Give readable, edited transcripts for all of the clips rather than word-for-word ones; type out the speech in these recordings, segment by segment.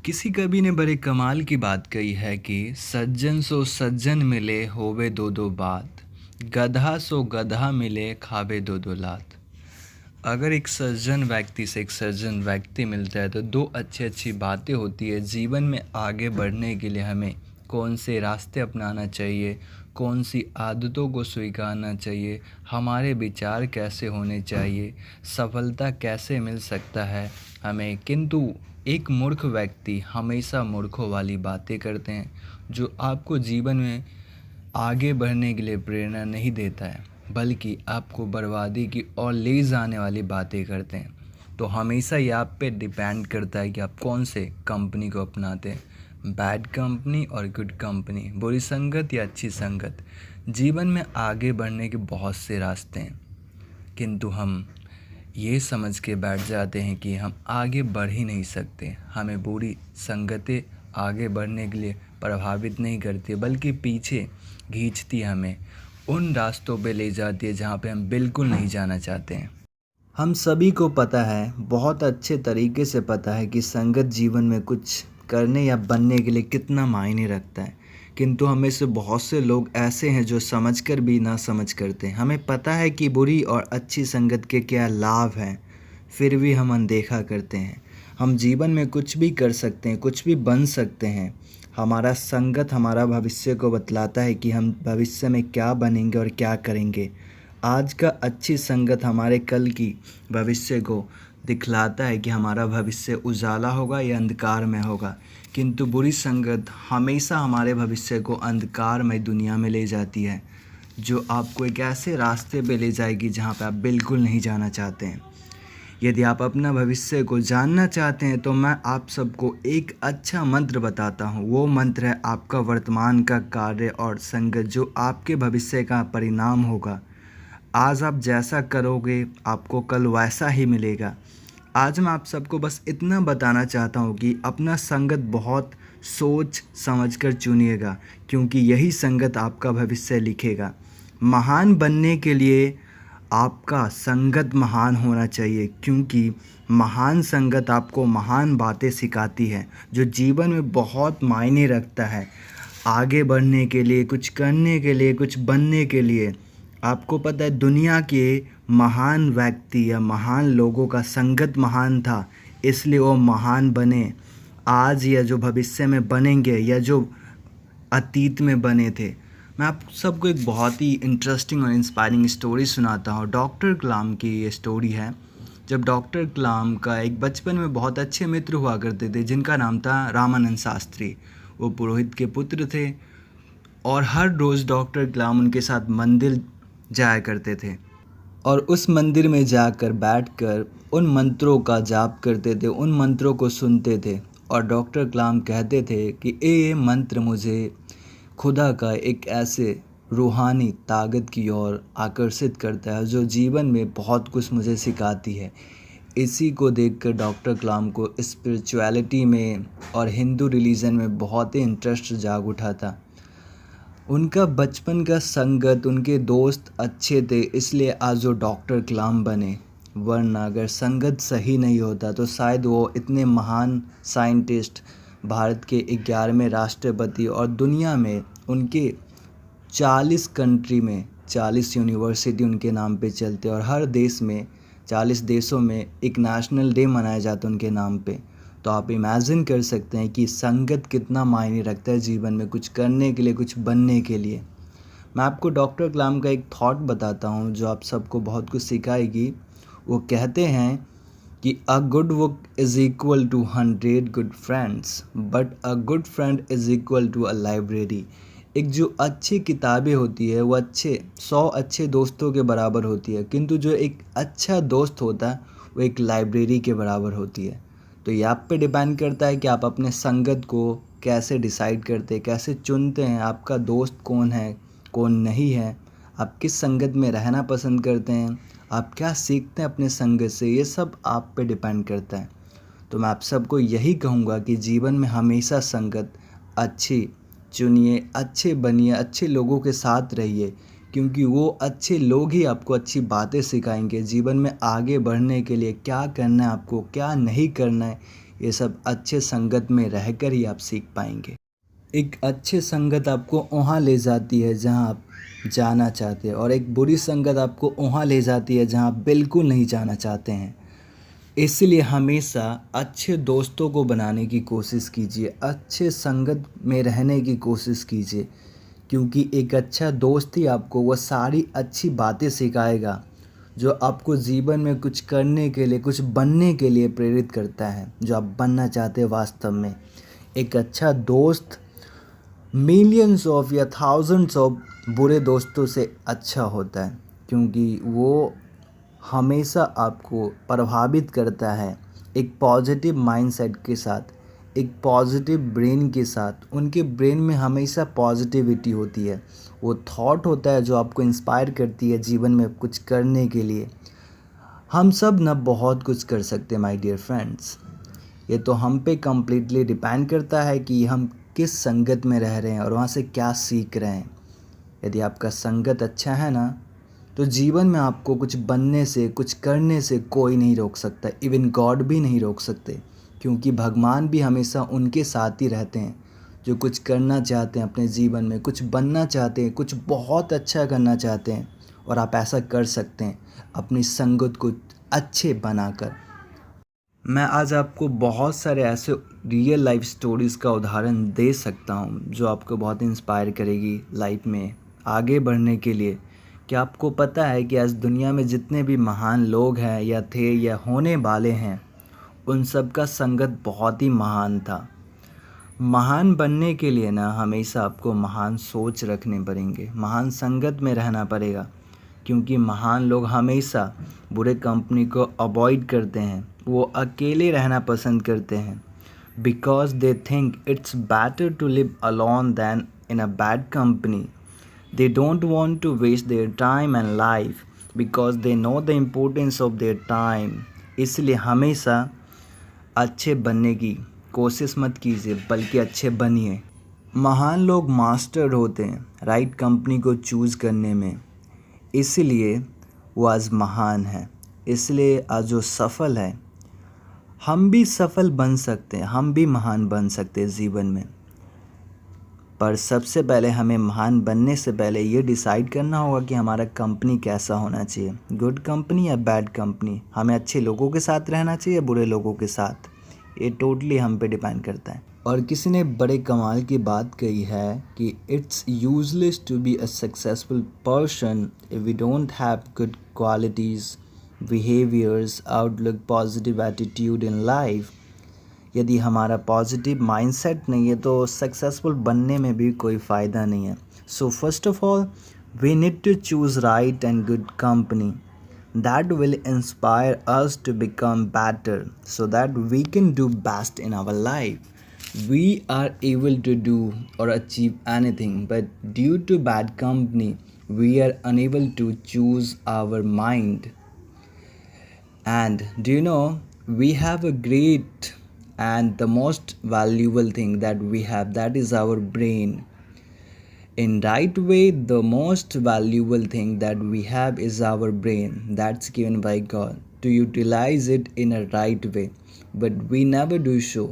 किसी कवि ने बड़े कमाल की बात कही है कि सज्जन सो सज्जन मिले होवे दो दो बात, गधा सो गधा मिले खावे दो दो लात। अगर एक सज्जन व्यक्ति से एक सज्जन व्यक्ति मिलता है तो दो अच्छी अच्छी बातें होती है। जीवन में आगे बढ़ने के लिए हमें कौन से रास्ते अपनाना चाहिए, कौन सी आदतों को स्वीकारना चाहिए, हमारे विचार कैसे होने चाहिए, सफलता कैसे मिल सकता है हमें। किंतु एक मूर्ख व्यक्ति हमेशा मूर्खों वाली बातें करते हैं जो आपको जीवन में आगे बढ़ने के लिए प्रेरणा नहीं देता है, बल्कि आपको बर्बादी की ओर ले जाने वाली बातें करते हैं। तो हमेशा ये आप पे डिपेंड करता है कि आप कौन से कंपनी को अपनाते हैं, बैड कंपनी और गुड कंपनी, बुरी संगत या अच्छी संगत। जीवन में आगे बढ़ने के बहुत से रास्ते हैं, किंतु हम ये समझ के बैठ जाते हैं कि हम आगे बढ़ ही नहीं सकते। हमें बुरी संगतें आगे बढ़ने के लिए प्रभावित नहीं करती, बल्कि पीछे खींचती हमें उन रास्तों पे ले जाती है जहाँ पे हम बिल्कुल नहीं जाना चाहते हैं। हम सभी को पता है, बहुत अच्छे तरीके से पता है कि संगत जीवन में कुछ करने या बनने के लिए कितना मायने रखता है। किंतु हमें से बहुत से लोग ऐसे हैं जो समझकर भी ना समझ करते हैं। हमें पता है कि बुरी और अच्छी संगत के क्या लाभ हैं, फिर भी हम अनदेखा करते हैं। हम जीवन में कुछ भी कर सकते हैं, कुछ भी बन सकते हैं। हमारा संगत हमारा भविष्य को बतलाता है कि हम भविष्य में क्या बनेंगे और क्या करेंगे। आज का अच्छी संगत हमारे कल की भविष्य को दिखलाता है कि हमारा भविष्य उजाला होगा या अंधकार में होगा। किंतु बुरी संगत हमेशा हमारे भविष्य को अंधकारमय दुनिया में ले जाती है, जो आपको एक ऐसे रास्ते पे ले जाएगी जहाँ पे आप बिल्कुल नहीं जाना चाहते हैं। यदि आप अपना भविष्य को जानना चाहते हैं तो मैं आप सबको एक अच्छा मंत्र बताता हूँ। वो मंत्र है आपका वर्तमान का कार्य और संगत जो आपके भविष्य का परिणाम होगा। आज आप जैसा करोगे आपको कल वैसा ही मिलेगा। आज मैं आप सबको बस इतना बताना चाहता हूँ कि अपना संगत बहुत सोच समझकर चुनिएगा, क्योंकि यही संगत आपका भविष्य लिखेगा। महान बनने के लिए आपका संगत महान होना चाहिए, क्योंकि महान संगत आपको महान बातें सिखाती है जो जीवन में बहुत मायने रखता है। आगे बढ़ने के लिए, कुछ करने के लिए, कुछ बनने के लिए। आपको पता है दुनिया के महान व्यक्ति या महान लोगों का संगत महान था, इसलिए वो महान बने। आज या जो भविष्य में बनेंगे या जो अतीत में बने थे। मैं आप सबको एक बहुत ही इंटरेस्टिंग और इंस्पायरिंग स्टोरी सुनाता हूँ। डॉक्टर कलाम की ये स्टोरी है। जब डॉक्टर कलाम का एक बचपन में बहुत अच्छे मित्र हुआ करते थे जिनका नाम था रामानंद शास्त्री। वो पुरोहित के पुत्र थे और हर रोज़ डॉक्टर कलाम उनके साथ मंदिर जाया करते थे और उस मंदिर में जाकर बैठकर उन मंत्रों का जाप करते थे, उन मंत्रों को सुनते थे। और डॉक्टर कलाम कहते थे कि ये मंत्र मुझे खुदा का एक ऐसे रूहानी ताकत की ओर आकर्षित करता है जो जीवन में बहुत कुछ मुझे सिखाती है। इसी को देखकर डॉक्टर कलाम को स्पिरिचुअलिटी में और हिंदू रिलीजन में बहुत ही इंटरेस्ट जाग उठा था। उनका बचपन का संगत, उनके दोस्त अच्छे थे, इसलिए आज वो डॉक्टर कलाम बने। वरना अगर संगत सही नहीं होता तो शायद वो इतने महान साइंटिस्ट, भारत के 11वें राष्ट्रपति और दुनिया में उनके 40 कंट्री में 40 यूनिवर्सिटी उनके नाम पे चलते और हर देश में 40 देशों में एक नेशनल डे मनाया जाता उनके नाम पे। तो आप इमेजिन कर सकते हैं कि संगत कितना मायने रखता है जीवन में, कुछ करने के लिए, कुछ बनने के लिए। मैं आपको डॉक्टर कलाम का एक थॉट बताता हूँ जो आप सबको बहुत कुछ सिखाएगी। वो कहते हैं कि a good book is equal to 100 good friends, but a good friend is equal to a library. एक जो अच्छी किताबें होती है वो 100 अच्छे दोस्तों के बराबर होती है, किंतु जो एक अच्छा दोस्त होता है वो एक लाइब्रेरी के बराबर होती है। तो ये आप पे डिपेंड करता है कि आप अपने संगत को कैसे डिसाइड करते हैं, कैसे चुनते हैं, आपका दोस्त कौन है, कौन नहीं है, आप किस संगत में रहना पसंद करते हैं, आप क्या सीखते हैं अपने संगत से, ये सब आप पे डिपेंड करता है। तो मैं आप सबको यही कहूँगा कि जीवन में हमेशा संगत अच्छी चुनिए, अच्छे बनिए, अच्छे लोगों के साथ रहिए, क्योंकि वो अच्छे लोग ही आपको अच्छी बातें सिखाएंगे। जीवन में आगे बढ़ने के लिए क्या करना है, आपको क्या नहीं करना है, ये सब अच्छे संगत में रहकर ही आप सीख पाएंगे। एक अच्छे संगत आपको वहाँ ले जाती है जहाँ आप जाना चाहते हैं, और एक बुरी संगत आपको वहाँ ले जाती है जहाँ आप बिल्कुल नहीं जाना चाहते हैं। इसलिए हमेशा अच्छे दोस्तों को बनाने की कोशिश कीजिए, अच्छे संगत में रहने की कोशिश कीजिए, क्योंकि एक अच्छा दोस्त ही आपको वो सारी अच्छी बातें सिखाएगा जो आपको जीवन में कुछ करने के लिए, कुछ बनने के लिए प्रेरित करता है, जो आप बनना चाहते हैं वास्तव में। एक अच्छा दोस्त मिलियंस ऑफ या थाउजेंड्स ऑफ बुरे दोस्तों से अच्छा होता है, क्योंकि वो हमेशा आपको प्रभावित करता है एक पॉजिटिव माइंडसेट के साथ, एक पॉजिटिव ब्रेन के साथ। उनके ब्रेन में हमेशा पॉजिटिविटी होती है, वो थॉट होता है जो आपको इंस्पायर करती है जीवन में कुछ करने के लिए। हम सब ना बहुत कुछ कर सकते हैं माय डियर फ्रेंड्स, ये तो हम पे कम्प्लीटली डिपेंड करता है कि हम किस संगत में रह रहे हैं और वहाँ से क्या सीख रहे हैं। यदि आपका संगत अच्छा है ना, तो जीवन में आपको कुछ बनने से, कुछ करने से कोई नहीं रोक सकता, इवन गॉड भी नहीं रोक सकते, क्योंकि भगवान भी हमेशा उनके साथ ही रहते हैं जो कुछ करना चाहते हैं अपने जीवन में, कुछ बनना चाहते हैं, कुछ बहुत अच्छा करना चाहते हैं। और आप ऐसा कर सकते हैं अपनी संगत को अच्छे बनाकर। मैं आज आपको बहुत सारे ऐसे रियल लाइफ स्टोरीज़ का उदाहरण दे सकता हूँ जो आपको बहुत इंस्पायर करेगी लाइफ में आगे बढ़ने के लिए। क्या आपको पता है कि आज दुनिया में जितने भी महान लोग हैं या थे या होने वाले हैं, उन सब का संगत बहुत ही महान था। महान बनने के लिए ना हमेशा आपको महान सोच रखने पड़ेंगे, महान संगत में रहना पड़ेगा, क्योंकि महान लोग हमेशा बुरे कंपनी को अवॉइड करते हैं, वो अकेले रहना पसंद करते हैं, because they think it's better to live alone than in a bad company. They don't want to waste their time and life because they know the importance of their time. इसलिए हमेशा अच्छे बनने की कोशिश मत कीजिए, बल्कि अच्छे बनिए। महान लोग मास्टर होते हैं राइट कंपनी को चूज़ करने में, इसलिए वो आज महान है। इसलिए आज जो सफल है, हम भी सफल बन सकते हैं, हम भी महान बन सकते हैं जीवन में। पर सबसे पहले हमें महान बनने से पहले ये डिसाइड करना होगा कि हमारा कंपनी कैसा होना चाहिए, गुड कंपनी या बैड कंपनी। हमें अच्छे लोगों के साथ रहना चाहिए या बुरे लोगों के साथ, ये टोटली हम पे डिपेंड करता है। और किसी ने बड़े कमाल की बात कही है कि it's useless to be a successful person if we don't have good qualities, behaviours, outlook, positive attitude in life. यदि हमारा पॉजिटिव माइंडसेट नहीं है तो सक्सेसफुल बनने में भी कोई फ़ायदा नहीं है। So first of all we need to choose right and good company that will inspire us to become better so that we can do best in our life. We are able to do और achieve anything, but due to bad company we are unable to choose our mind. And do you know, we have a great and the most valuable thing that we have, that is our brain. In right way, the most valuable thing that we have is our brain, that's given by God, to utilize it in a right way, but we never do so.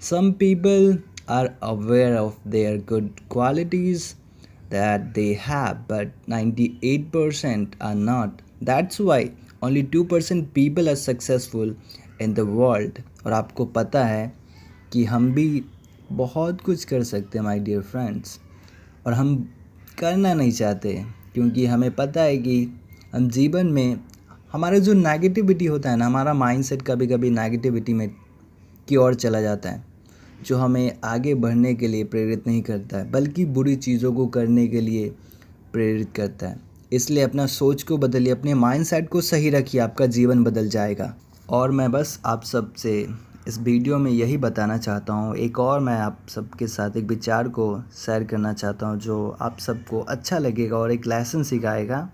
Some people are aware of their good qualities that they have, but 98% are not. That's why only 2% people are successful in the world. और आपको पता है कि हम भी बहुत कुछ कर सकते हैं माय डियर फ्रेंड्स, और हम करना नहीं चाहते, क्योंकि हमें पता है कि हम जीवन में हमारा जो नेगेटिविटी होता है ना, हमारा माइंडसेट कभी कभी नेगेटिविटी में की ओर चला जाता है, जो हमें आगे बढ़ने के लिए प्रेरित नहीं करता है, बल्कि बुरी चीज़ों को करने के लिए प्रेरित करता है। इसलिए अपना सोच को बदलिए, अपने माइंडसेट को सही रखिए, आपका जीवन बदल जाएगा। और मैं बस आप सब से इस वीडियो में यही बताना चाहता हूँ, एक और मैं आप सबके साथ एक विचार को शेयर करना चाहता हूँ जो आप सबको अच्छा लगेगा और एक लेसन सिखाएगा।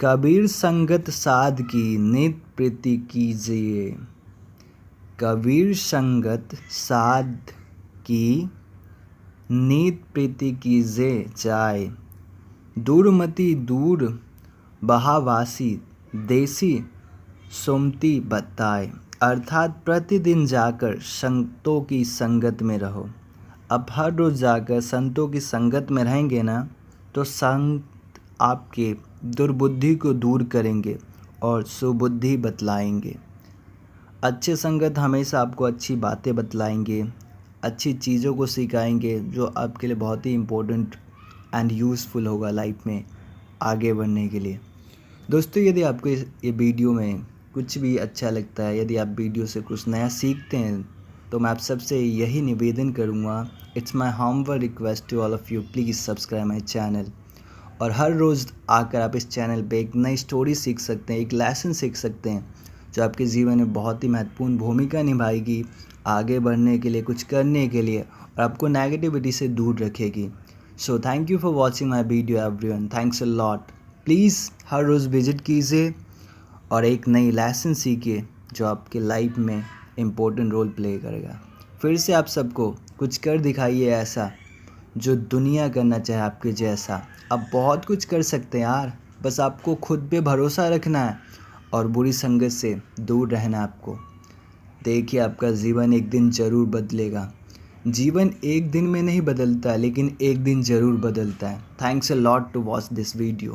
कबीर संगत साध की नित प्रीति कीजिए, कबीर संगत साध की नित प्रीति कीजिए जाए, दूरमति दूर बहावासी देसी सुमति बताए। अर्थात प्रतिदिन जाकर संतों की संगत में रहो। अब हर रोज़ जाकर संतों की संगत में रहेंगे ना, तो संत आपके दुर्बुद्धि को दूर करेंगे और सुबुद्धि बतलाएंगे। अच्छे संगत हमेशा आपको अच्छी बातें बतलाएंगे, अच्छी चीज़ों को सिखाएंगे, जो आपके लिए बहुत ही इम्पोर्टेंट एंड यूज़फुल होगा लाइफ में आगे बढ़ने के लिए। दोस्तों, यदि आपको ये वीडियो में कुछ भी अच्छा लगता है, यदि आप वीडियो से कुछ नया सीखते हैं, तो मैं आप सबसे यही निवेदन करूँगा, it's my humble request to all of you, please subscribe my channel. और हर रोज़ आकर आप इस चैनल पे एक नई स्टोरी सीख सकते हैं, एक लेसन सीख सकते हैं, जो आपके जीवन में बहुत ही महत्वपूर्ण भूमिका निभाएगी आगे बढ़ने के लिए, कुछ करने के लिए, और आपको नेगेटिविटी से दूर रखेगी। So thank you for watching my video everyone, thanks a lot. Please हर रोज़ विज़िट कीजिए और एक नई लेसन सीखिए जो आपके लाइफ में इम्पोर्टेंट रोल प्ले करेगा। फिर से आप सबको कुछ कर दिखाइए ऐसा जो दुनिया करना चाहे आपके जैसा। आप बहुत कुछ कर सकते हैं यार, बस आपको खुद पे भरोसा रखना है और बुरी संगत से दूर रहना है आपको। देखिए, आपका जीवन एक दिन ज़रूर बदलेगा। जीवन एक दिन में नहीं बदलता, लेकिन एक दिन ज़रूर बदलता है। Thanks a lot to watch this video.